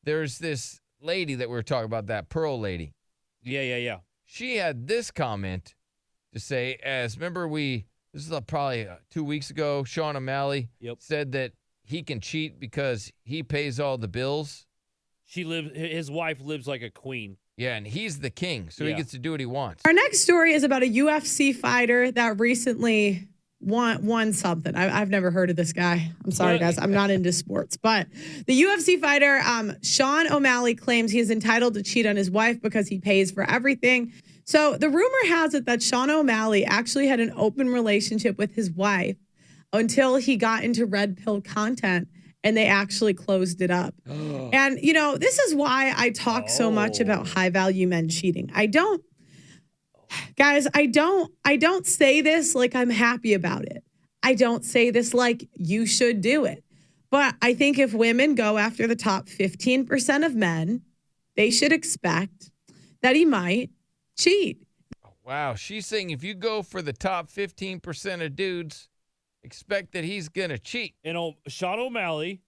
there's this lady that we were talking about, that Pearl lady. Yeah. She had this comment to say, remember this is probably 2 weeks ago, Sean O'Malley said that he can cheat because he pays all the bills. His wife lives like a queen. Yeah, and he's the king, so he gets to do what he wants. Our next story is about a UFC fighter that recently won something. I've never heard of this guy. I'm sorry, guys. I'm not into sports. But the UFC fighter, Sean O'Malley, claims he is entitled to cheat on his wife because he pays for everything. So the rumor has it that Sean O'Malley actually had an open relationship with his wife until he got into red pill content and they actually closed it up. And, this is why I talk so much about high value men cheating. I don't say this like I'm happy about it. I don't say this like you should do it. But I think if women go after the top 15% of men, they should expect that he might cheat. Wow. She's saying if you go for the top 15% of dudes, expect that he's going to cheat. And Sean O'Malley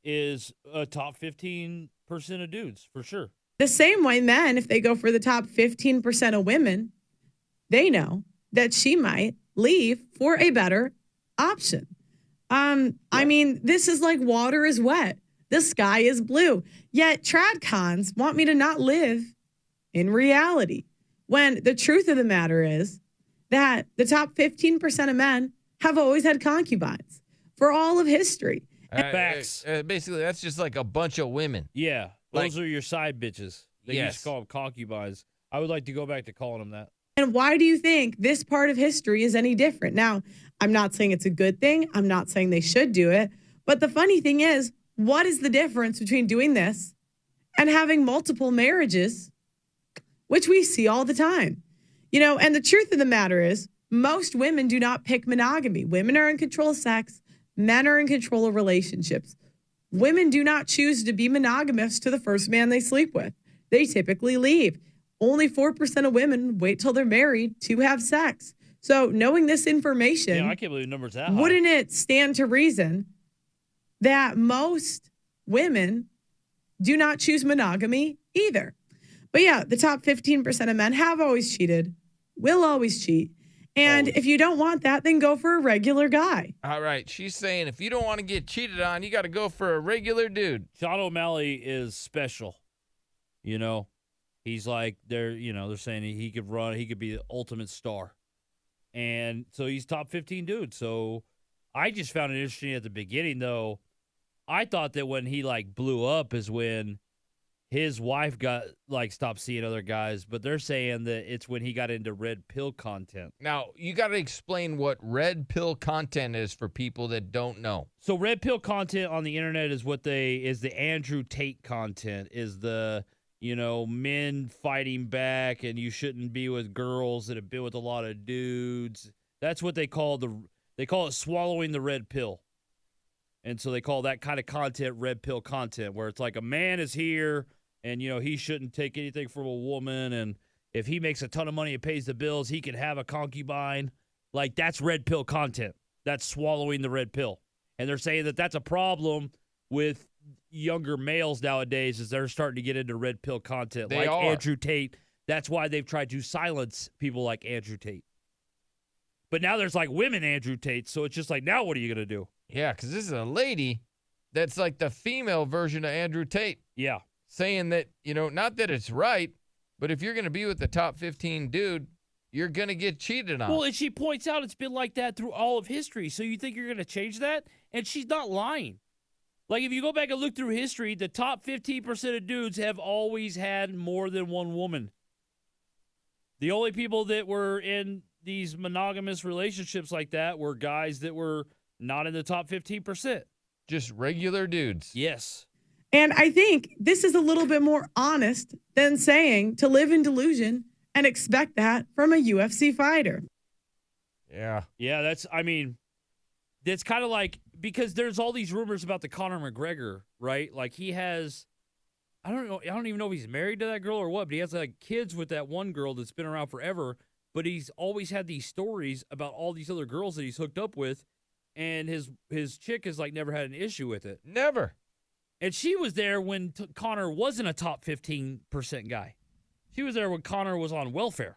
is a top 15% of dudes, for sure. The same way men, if they go for the top 15% of women, they know that she might leave for a better option. I mean, this is like water is wet. The sky is blue. Yet tradcons want me to not live in reality. When the truth of the matter is that the top 15% of men have always had concubines for all of history. Facts. Basically, that's just like a bunch of women. Yeah. Those are your side bitches. They used to call them concubines. I would like to go back to calling them that. And why do you think this part of history is any different? Now, I'm not saying it's a good thing. I'm not saying they should do it. But the funny thing is, what is the difference between doing this and having multiple marriages, which we see all the time? And the truth of the matter is, most women do not pick monogamy. Women are in control of sex. Men are in control of relationships. Women do not choose to be monogamous to the first man they sleep with. They typically leave. Only 4% of women wait till they're married to have sex. So knowing this information, I can't believe the numbers that high. Wouldn't it stand to reason that most women do not choose monogamy either? But yeah, the top 15% of men have always cheated, will always cheat. And if you don't want that, then go for a regular guy. All right. She's saying if you don't want to get cheated on, you got to go for a regular dude. Sean O'Malley is special. He's like, they're saying he could run, he could be the ultimate star. And so he's top 15 dude. So I just found it interesting at the beginning, though. I thought that when he blew up is when his wife got stopped seeing other guys, but they're saying that it's when he got into red pill content. Now, you got to explain what red pill content is for people that don't know. So red pill content on the internet is the Andrew Tate content, is the men fighting back and you shouldn't be with girls that have been with a lot of dudes. That's what they call it swallowing the red pill. And so they call that kind of content red pill content, where it's like a man is here and, he shouldn't take anything from a woman. And if he makes a ton of money and pays the bills, he can have a concubine. That's red pill content. That's swallowing the red pill. And they're saying that that's a problem with younger males nowadays, is they're starting to get into red pill content. They are. Andrew Tate. That's why they've tried to silence people like Andrew Tate. But now there's women Andrew Tate, so it's just now what are you going to do? Yeah, because this is a lady that's like the female version of Andrew Tate. Yeah. Saying that, not that it's right, but if you're going to be with the top 15 dude, you're going to get cheated on. Well, and she points out it's been like that through all of history. So you think you're going to change that? And she's not lying. If you go back and look through history, the top 15% of dudes have always had more than one woman. The only people that were in these monogamous relationships like that were guys that were not in the top 15%. Just regular dudes. Yes. And I think this is a little bit more honest than saying to live in delusion and expect that from a UFC fighter. Yeah. Yeah, that's kind of because there's all these rumors about the Conor McGregor, right? He has, I don't even know if he's married to that girl or what, but he has kids with that one girl that's been around forever. But he's always had these stories about all these other girls that he's hooked up with, and his chick has never had an issue with it. Never. And she was there when Connor wasn't a top 15% guy. She was there when Connor was on welfare.